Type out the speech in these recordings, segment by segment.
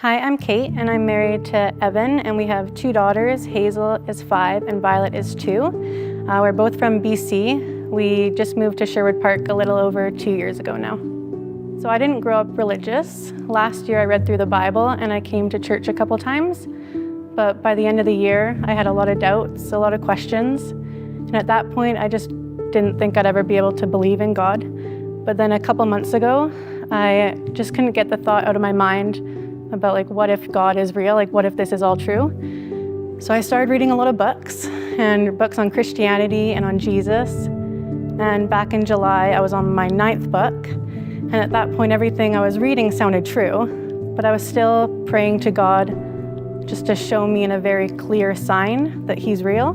Hi, I'm Kate, and I'm married to Evan, and we have two daughters. Hazel is 5 and Violet is 2. We're both from BC. We just moved to Sherwood Park a little over 2 years ago now. So I didn't grow up religious. Last year I read through the Bible and I came to church a couple times, but by the end of the year I had a lot of doubts, a lot of questions, and at that point I just didn't think I'd ever be able to believe in God. But then a couple months ago I just couldn't get the thought out of my mind about what if God is real, what if this is all true? So I started reading a lot of books, and books on Christianity and on Jesus. And back in July, I was on my 9th book. And at that point, everything I was reading sounded true, but I was still praying to God just to show me in a very clear sign that He's real.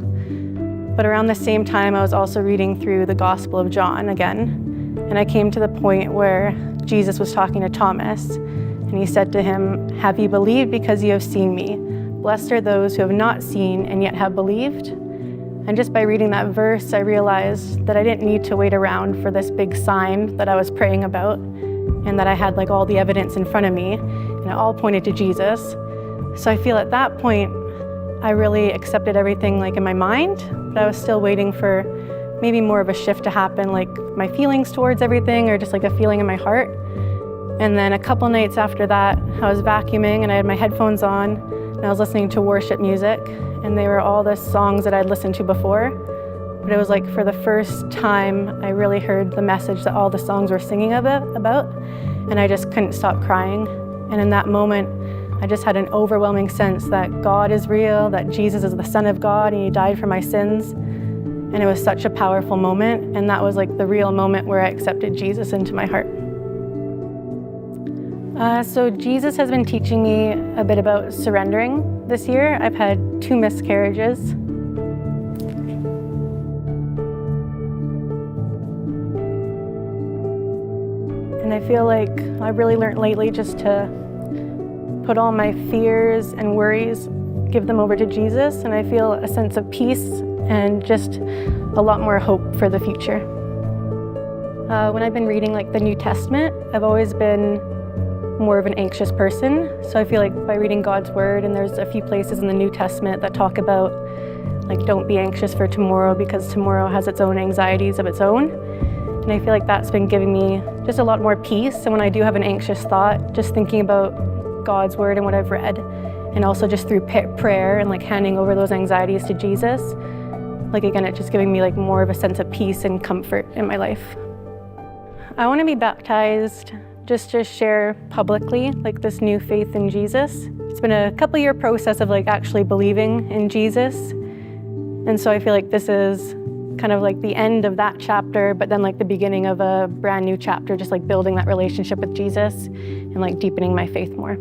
But around the same time, I was also reading through the Gospel of John again. And I came to the point where Jesus was talking to Thomas. And he said to him, "Have you believed because you have seen me? Blessed are those who have not seen and yet have believed." And just by reading that verse, I realized that I didn't need to wait around for this big sign that I was praying about, and that I had all the evidence in front of me, and it all pointed to Jesus. So I feel at that point, I really accepted everything in my mind, but I was still waiting for maybe more of a shift to happen, my feelings towards everything, or just a feeling in my heart. And then a couple nights after that, I was vacuuming and I had my headphones on and I was listening to worship music, and they were all the songs that I'd listened to before. But it was for the first time I really heard the message that all the songs were singing about, and I just couldn't stop crying. And in that moment, I just had an overwhelming sense that God is real, that Jesus is the Son of God and He died for my sins. And it was such a powerful moment, and that was the real moment where I accepted Jesus into my heart. So Jesus has been teaching me a bit about surrendering this year. I've had 2 miscarriages. And I feel I really learned lately just to put all my fears and worries, give them over to Jesus, and I feel a sense of peace and just a lot more hope for the future. When I've been reading the New Testament, I've always been more of an anxious person. So I feel by reading God's word, and there's a few places in the New Testament that talk about don't be anxious for tomorrow because tomorrow has its own anxieties of its own. And I feel that's been giving me just a lot more peace. And when I do have an anxious thought, just thinking about God's word and what I've read, and also just through prayer and handing over those anxieties to Jesus, again, it's just giving me more of a sense of peace and comfort in my life. I want to be baptized just to share publicly this new faith in Jesus. It's been a couple-year process of actually believing in Jesus. And so I feel this is kind of the end of that chapter, but then the beginning of a brand new chapter, just building that relationship with Jesus and deepening my faith more.